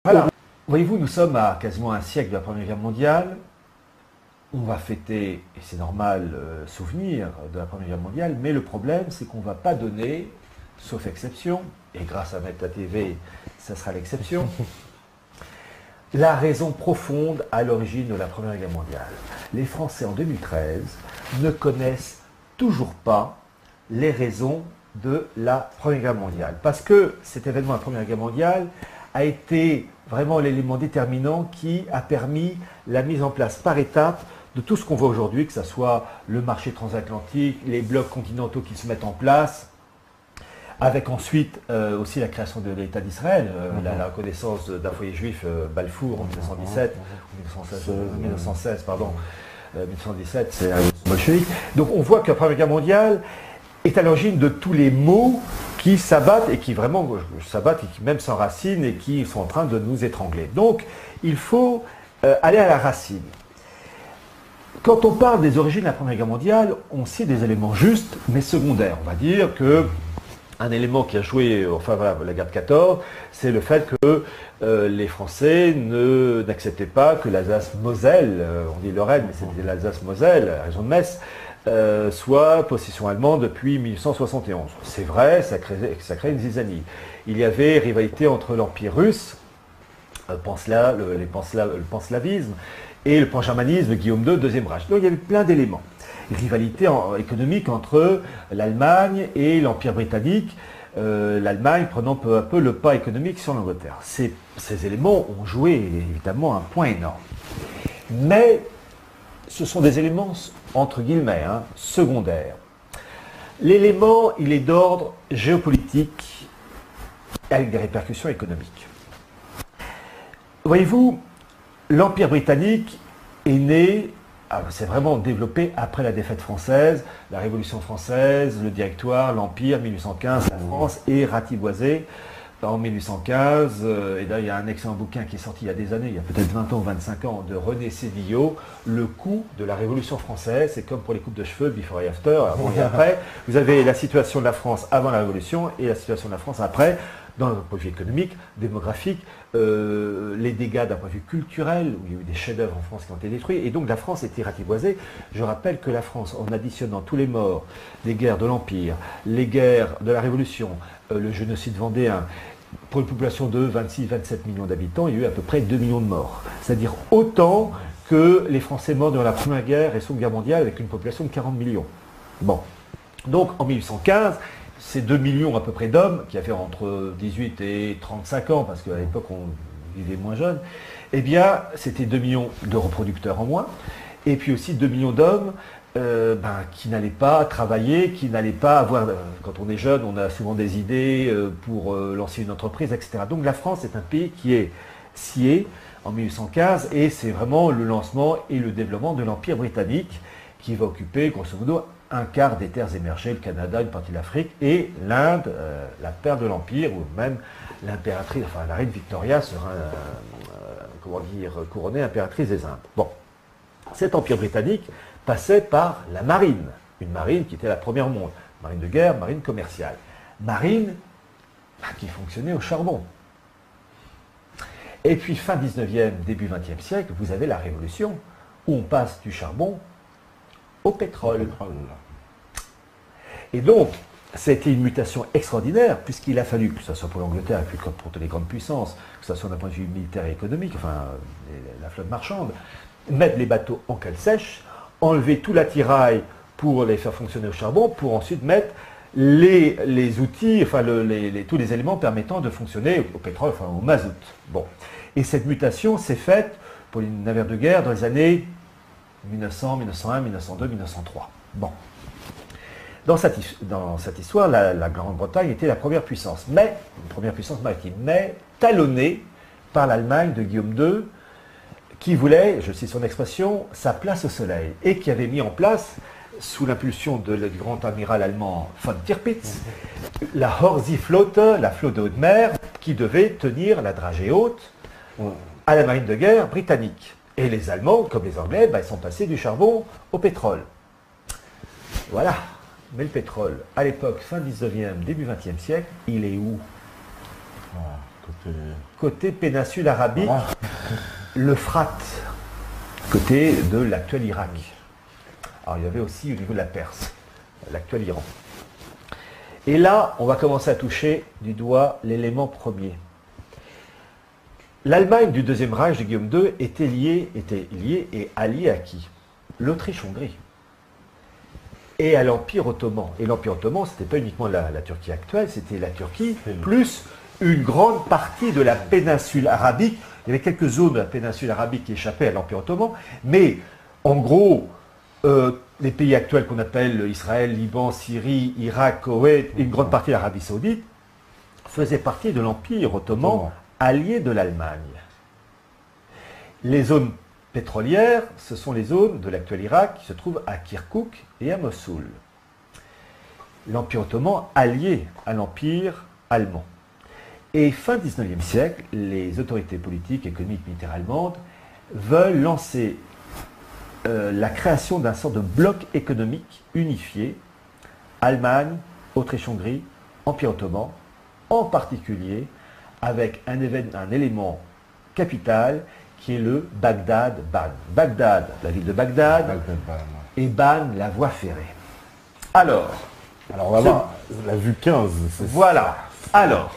Voilà. Voyez-vous, nous sommes à quasiment un siècle de la Première Guerre mondiale. On va fêter, et c'est normal, souvenir de la Première Guerre mondiale, mais le problème, c'est qu'on ne va pas donner, sauf exception, et grâce à Meta TV, ça sera l'exception, la raison profonde à l'origine de la Première Guerre mondiale. Les Français, en 2013, ne connaissent toujours pas les raisons de la Première Guerre mondiale. Parce que cet événement, la Première Guerre mondiale, a été vraiment l'élément déterminant qui a permis la mise en place par étapes de tout ce qu'on voit aujourd'hui, que ce soit le marché transatlantique, les blocs continentaux qui se mettent en place, avec ensuite aussi la création de l'État d'Israël, la reconnaissance d'un foyer juif, Balfour en 1917, 1916, pardon, 1917, c'est la révolution bolchevique. Donc on voit que la Première Guerre mondiale est à l'origine de tous les maux qui s'abattent et qui vraiment s'abattent et qui même s'enracinent et qui sont en train de nous étrangler. Donc il faut aller à la racine. Quand on parle des origines de la Première Guerre mondiale, on cite des éléments justes mais secondaires. On va dire que un élément qui a joué, enfin voilà, la guerre de 14, c'est le fait que les Français n'acceptaient pas que l'Alsace-Moselle, on dit Lorraine, mais c'était l'Alsace-Moselle, la région de Metz, soit possession allemande depuis 1871. C'est vrai, ça crée une zizanie. Il y avait rivalité entre l'Empire russe, le panslavisme, et le pangermanisme, Guillaume II, Deuxième Reich. Donc il y avait plein d'éléments. Rivalité économique entre l'Allemagne et l'Empire britannique, l'Allemagne prenant peu à peu le pas économique sur l'Angleterre. Ces éléments ont joué évidemment un point énorme. Mais ce sont des éléments, entre guillemets, secondaires. L'élément, il est d'ordre géopolitique avec des répercussions économiques. Voyez-vous, l'Empire britannique est né, c'est vraiment développé après la défaite française, la Révolution française, le Directoire, l'Empire, 1815, la France est ratiboisée en 1815. Et là, il y a un excellent bouquin qui est sorti il y a des années, il y a peut-être 20 ans ou 25 ans, de René Sédillot, Le coût de la Révolution française. C'est comme pour les coupes de cheveux, before et after, avant et après. Vous avez la situation de la France avant la Révolution et la situation de la France après, dans le point de vue économique, démographique, les dégâts d'un point de vue culturel, où il y a eu des chefs-d'œuvre en France qui ont été détruits, et donc la France était ratiboisée. Je rappelle que la France, en additionnant tous les morts des guerres de l'Empire, les guerres de la Révolution, le génocide vendéen, pour une population de 26-27 millions d'habitants, il y a eu à peu près 2 millions de morts. C'est-à-dire autant que les Français morts durant la Première Guerre et Seconde Guerre mondiale, avec une population de 40 millions. Bon. Donc en 1815, ces 2 millions à peu près d'hommes, qui avaient entre 18 et 35 ans, parce qu'à l'époque on vivait moins jeune, eh bien c'était 2 millions de reproducteurs en moins, et puis aussi 2 millions d'hommes qui n'allaient pas travailler, qui n'allaient pas avoir, quand on est jeune, on a souvent des idées pour lancer une entreprise, etc. Donc la France est un pays qui est scié en 1815, et c'est vraiment le lancement et le développement de l'Empire britannique, qui va occuper, grosso modo, un quart des terres émergées, le Canada, une partie de l'Afrique, et l'Inde, la perle de l'Empire, ou même l'impératrice, enfin la reine Victoria sera, couronnée impératrice des Indes. Bon, cet Empire britannique passait par la marine, une marine qui était la première au monde, marine de guerre, marine commerciale, marine qui fonctionnait au charbon. Et puis fin 19e, début 20e siècle, vous avez la Révolution, où on passe du charbon au pétrole. Et donc, c'était une mutation extraordinaire, puisqu'il a fallu, que ce soit pour l'Angleterre et puis pour toutes les grandes puissances, que ce soit d'un point de vue militaire et économique, enfin la flotte marchande, mettre les bateaux en cale sèche, enlever tout l'attirail pour les faire fonctionner au charbon, pour ensuite mettre les outils, enfin tous les éléments permettant de fonctionner au pétrole, enfin au mazout. Bon. Et cette mutation s'est faite pour les navires de guerre dans les années 1900, 1901, 1902, 1903. Bon. Dans cette histoire, la Grande-Bretagne était la première puissance maritime, mais talonnée par l'Allemagne de Guillaume II, qui voulait, je cite son expression, sa place au soleil, et qui avait mis en place, sous l'impulsion du grand amiral allemand von Tirpitz, la Horsey-Flotte, la flotte de haute mer, qui devait tenir la dragée haute à la marine de guerre britannique. Et les Allemands, comme les Anglais, ils sont passés du charbon au pétrole. Voilà. Mais le pétrole, à l'époque, fin 19e, début 20e siècle, il est où? Côté péninsule arabique, Voilà. l'Euphrate, côté de l'actuel Irak. Alors il y avait aussi au niveau de la Perse, l'actuel Iran. Et là, on va commencer à toucher du doigt l'élément premier. L'Allemagne du Deuxième Reich de Guillaume II était liée et alliée à qui? L'Autriche-Hongrie. Et à l'Empire ottoman. Et l'Empire ottoman, ce n'était pas uniquement la Turquie actuelle, c'était la Turquie, plus une grande partie de la péninsule arabique. Il y avait quelques zones de la péninsule arabique qui échappaient à l'Empire ottoman, mais en gros, les pays actuels qu'on appelle Israël, Liban, Syrie, Irak, Koweït, et une grande partie de l'Arabie saoudite, faisaient partie de l'Empire ottoman, allié de l'Allemagne. Les zones pétrolières, ce sont les zones de l'actuel Irak qui se trouvent à Kirkouk et à Mossoul. L'Empire ottoman allié à l'Empire allemand. Et fin 19e siècle, les autorités politiques, économiques, militaires allemandes veulent lancer la création d'un sort de bloc économique unifié, Allemagne, Autriche-Hongrie, Empire ottoman, en particulier avec un élément capital qui est le Bagdad-Ban. Bagdad, la ville de Bagdad, et Ban, la voie ferrée. Alors on va voir la vue 15. Voilà. Alors,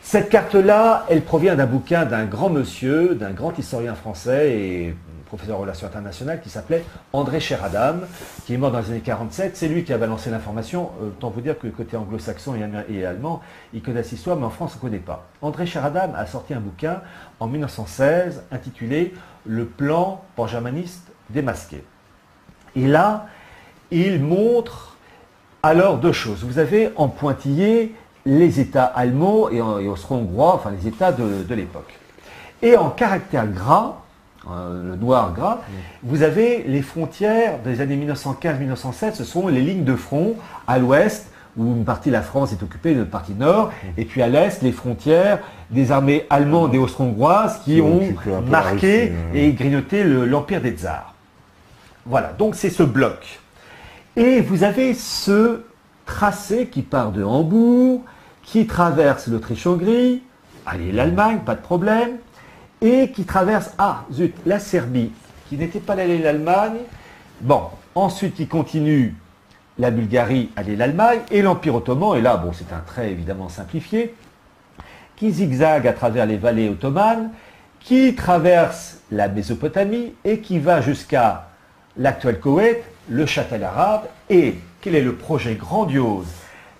cette carte-là, elle provient d'un bouquin d'un grand monsieur, d'un grand historien français et professeur en relations internationales qui s'appelait André Sheradam, qui est mort dans les années 47. C'est lui qui a balancé l'information. Autant vous dire que côté anglo-saxon et allemand, ils connaissent l'histoire, mais en France, on ne connaît pas. André Sheradam a sorti un bouquin en 1916 intitulé Le plan pangermaniste démasqué. Et là, il montre alors deux choses. Vous avez en pointillé les États allemands et austro-hongrois, enfin les États de l'époque. Et en caractère gras, le noir gras, vous avez les frontières des années 1915-1917, ce sont les lignes de front à l'ouest, où une partie de la France est occupée de la partie nord, et puis à l'est, les frontières des armées allemandes et austro-hongroises qui ont marqué et grignoté l'empire des tsars. Voilà, donc c'est ce bloc. Et vous avez ce tracé qui part de Hambourg, qui traverse l'Autriche-Hongrie, allez, l'Allemagne, pas de problème, et qui traverse, la Serbie, qui n'était pas allée l'Allemagne, bon, ensuite qui continue la Bulgarie, allez l'Allemagne, et l'Empire ottoman, et là, bon, c'est un trait évidemment simplifié, qui zigzague à travers les vallées ottomanes, qui traverse la Mésopotamie, et qui va jusqu'à l'actuel Koweït, le Châtel arabe, et quel est le projet grandiose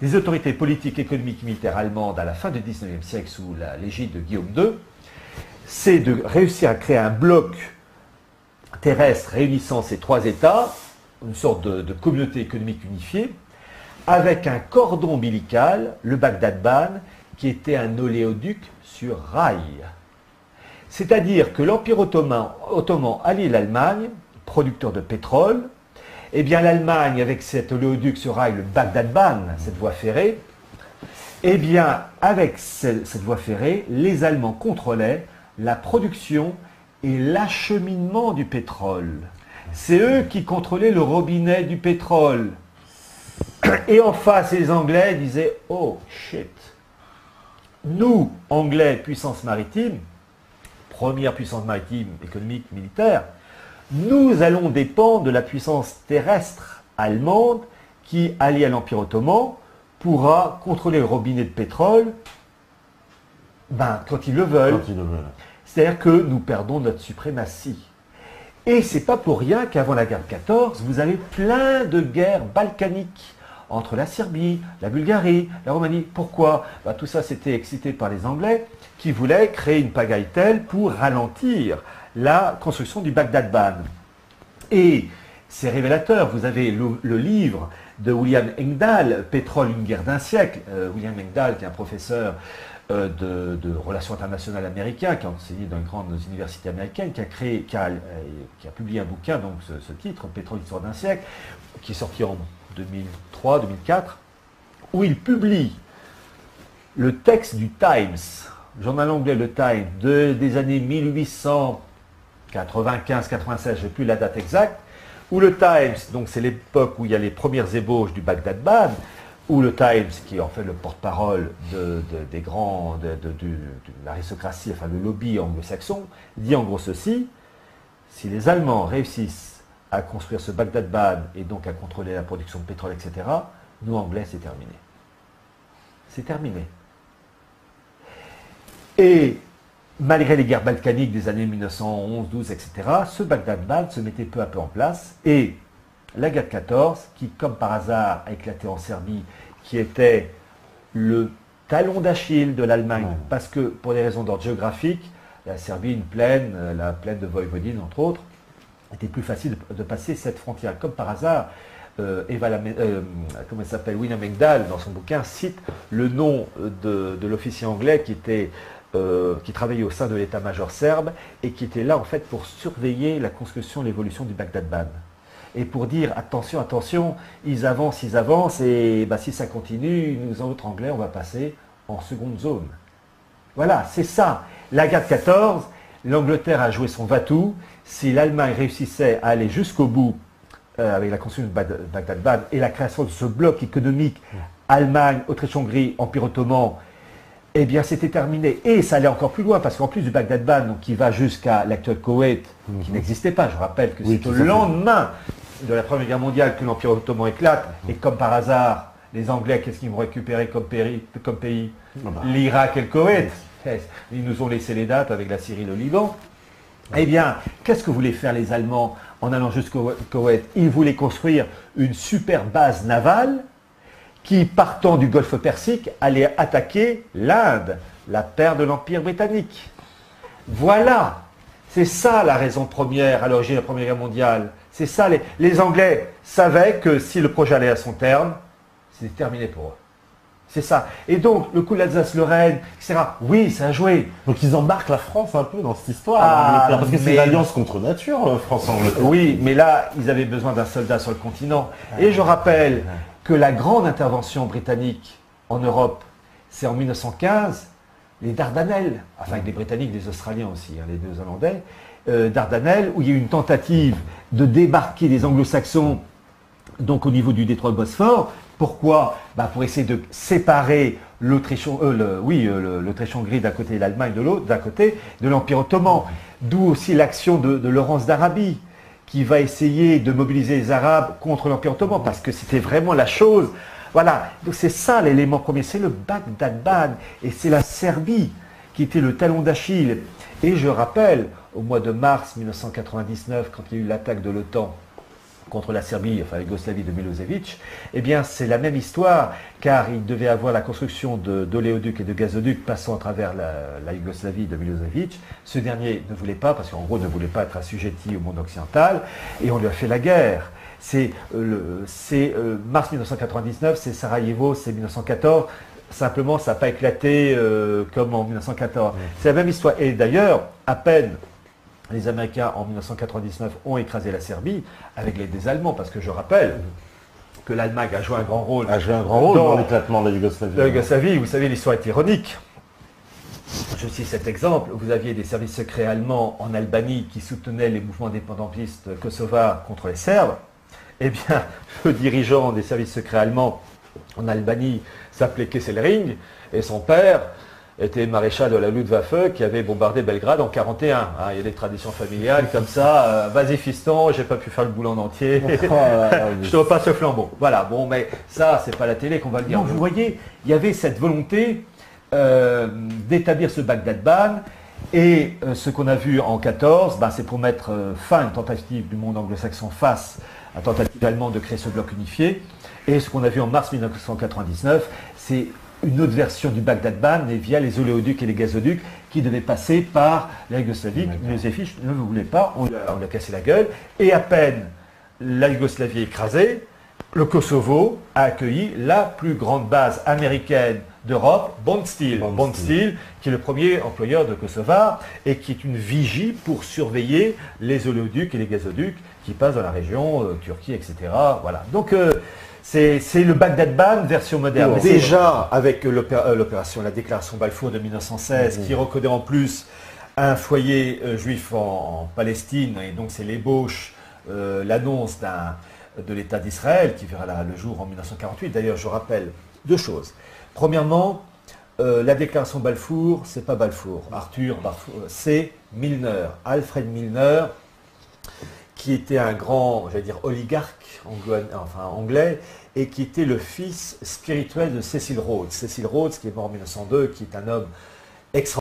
des autorités politiques, économiques, militaires allemandes à la fin du XIXe siècle sous l'égide de Guillaume II, c'est de réussir à créer un bloc terrestre réunissant ces trois États, une sorte de communauté économique unifiée, avec un cordon ombilical, le Bagdad-Ban, qui était un oléoduc sur rail. C'est-à-dire que l'Empire ottoman allié l'Allemagne, producteur de pétrole, eh bien l'Allemagne, avec cet oléoduc sur rail, le Bagdad-Ban, cette voie ferrée, eh bien avec cette voie ferrée, les Allemands contrôlaient la production et l'acheminement du pétrole. C'est eux qui contrôlaient le robinet du pétrole. Et en face, les Anglais disaient « Oh, shit ! Nous, Anglais, puissance maritime, première puissance maritime, économique, militaire, nous allons dépendre de la puissance terrestre allemande qui, alliée à l'Empire ottoman, pourra contrôler le robinet de pétrole quand ils le veulent. C'est-à-dire que nous perdons notre suprématie. Et c'est pas pour rien qu'avant la guerre de 14, vous avez plein de guerres balkaniques entre la Serbie, la Bulgarie, la Roumanie. Pourquoi? Tout ça, c'était excité par les Anglais qui voulaient créer une pagaille telle pour ralentir la construction du Bagdad-Ban. Et c'est révélateur. Vous avez le livre de William Engdahl, Pétrole, une guerre d'un siècle. William Engdahl, qui est un professeur de relations internationales américain, qui a enseigné dans une grande université américaine, qui a publié un bouquin, donc ce titre, Pétrole, histoire d'un siècle, qui est sorti en 2003-2004, où il publie le texte du Times, journal anglais le Times, des années 1895-96, je n'ai plus la date exacte, où le Times, donc c'est l'époque où il y a les premières ébauches du Bagdad-Ban, ou le Times, qui est en fait le porte-parole des grands, de l'aristocratie, enfin le lobby anglo-saxon, dit en gros ceci: si les Allemands réussissent à construire ce Bagdad-Bad et donc à contrôler la production de pétrole, etc., nous, Anglais, c'est terminé. C'est terminé. Et malgré les guerres balkaniques des années 1911, 12, etc., ce Bagdad-Bad se mettait peu à peu en place. Et la guerre de 14, qui, comme par hasard, a éclaté en Serbie, qui était le talon d'Achille de l'Allemagne, parce que, pour des raisons d'ordre géographique, la Serbie, une plaine, la plaine de Voïvodine, entre autres, était plus facile de passer cette frontière. Comme par hasard, comment elle s'appelle, Wina Mengdal, dans son bouquin, cite le nom de l'officier anglais qui travaillait au sein de l'état-major serbe et qui était là, en fait, pour surveiller la construction et l'évolution du Bagdad-Bad. Et pour dire, attention, attention, ils avancent, et si ça continue, nous autres Anglais, on va passer en seconde zone. Voilà, c'est ça. La guerre de 14, l'Angleterre a joué son va-tout. Si l'Allemagne réussissait à aller jusqu'au bout avec la construction de Bagdad-Bad et la création de ce bloc économique, Allemagne, Autriche-Hongrie, Empire ottoman, eh bien c'était terminé. Et ça allait encore plus loin, parce qu'en plus du Bagdad-Bad, donc, qui va jusqu'à l'actuel Koweït, qui n'existait pas, je rappelle que c'est au lendemain de la Première Guerre mondiale que l'Empire ottoman éclate, et comme par hasard, les Anglais, qu'est-ce qu'ils vont récupérer comme pays? L'Irak et le Koweït. Ils nous ont laissé les dates avec la Syrie et le Liban. Eh bien, qu'est-ce que voulaient faire les Allemands en allant jusqu'au Koweït? Ils voulaient construire une super base navale qui, partant du Golfe Persique, allait attaquer l'Inde, la terre de l'Empire britannique. Voilà, c'est ça la raison première à l'origine de la Première Guerre mondiale. C'est ça, les Anglais savaient que si le projet allait à son terme, c'était terminé pour eux. C'est ça. Et donc, le coup de l'Alsace-Lorraine, etc., oui, ça a joué. Donc ils embarquent la France un peu dans cette histoire. Parce que c'est l'alliance contre nature, France-Angleterre. Oui, mais là, ils avaient besoin d'un soldat sur le continent. Et je rappelle que la grande intervention britannique en Europe, c'est en 1915, les Dardanelles, enfin avec les Britanniques, les Australiens aussi, les deux Hollandais, Dardanelles, où il y a eu une tentative de débarquer des Anglo-Saxons donc au niveau du détroit de Bosphore. Pourquoi? Pour essayer de séparer l'Autriche-Hongrie d'un côté et l'Allemagne de l'autre, d'un côté, de l'Empire ottoman. D'où aussi l'action de Laurence d'Arabie, qui va essayer de mobiliser les Arabes contre l'Empire ottoman, parce que c'était vraiment la chose. Voilà, donc c'est ça l'élément premier, c'est le Bagdad-Bad, et c'est la Serbie qui était le talon d'Achille. Et je rappelle, au mois de mars 1999, quand il y a eu l'attaque de l'OTAN contre la Serbie, enfin la Yougoslavie de Milosevic, eh bien c'est la même histoire, car il devait avoir la construction d'oléoducs et de gazoducs passant à travers la Yougoslavie de Milosevic. Ce dernier ne voulait pas, parce qu'en gros ne voulait pas être assujetti au monde occidental, et on lui a fait la guerre. C'est mars 1999, c'est Sarajevo, c'est 1914, simplement ça n'a pas éclaté comme en 1914. C'est la même histoire, et d'ailleurs, à peine les Américains, en 1999, ont écrasé la Serbie avec l'aide des Allemands, parce que je rappelle que l'Allemagne a joué un grand rôle, dans l'éclatement de la Yougoslavie. La Yougoslavie, vous savez, l'histoire est ironique. Je cite cet exemple. Vous aviez des services secrets allemands en Albanie qui soutenaient les mouvements indépendantistes kosovars contre les Serbes. Eh bien, le dirigeant des services secrets allemands en Albanie s'appelait Kesselring, et son père était maréchal de la Luftwaffe qui avait bombardé Belgrade en 1941. Il y a des traditions familiales comme ça. Vas-y fiston, j'ai pas pu faire le boulot en entier. Je te repasse le flambeau. Voilà, bon, mais ça, c'est pas la télé qu'on va le dire. Donc, vous voyez, il y avait cette volonté d'établir ce Bagdad-Bad. Et ce qu'on a vu en 1914, c'est pour mettre fin à une tentative du monde anglo-saxon face à la tentative allemande de créer ce bloc unifié. Et ce qu'on a vu en mars 1999, c'est une autre version du Bagdad-Bad, mais via les oléoducs et les gazoducs qui devaient passer par la Yougoslavie. Milosevic ne le voulait pas, on lui a cassé la gueule. Et à peine la Yougoslavie écrasée, le Kosovo a accueilli la plus grande base américaine d'Europe, Bond Steel, qui est le premier employeur de Kosovars et qui est une vigie pour surveiller les oléoducs et les gazoducs qui passent dans la région, Turquie, etc. Voilà. Donc, c'est le Bagdad-Bad version moderne. Oui, déjà avec l'opération, la déclaration Balfour de 1916, qui reconnaît en plus un foyer juif en Palestine, et donc c'est l'ébauche, l'annonce de l'État d'Israël, qui verra le jour en 1948. D'ailleurs, je rappelle deux choses. Premièrement, la déclaration Balfour, c'est pas Balfour, Arthur Balfour, c'est Milner, Alfred Milner, qui était un grand, j'allais dire, oligarque anglais, et qui était le fils spirituel de Cecil Rhodes. Cecil Rhodes, qui est mort en 1902, qui est un homme extraordinaire.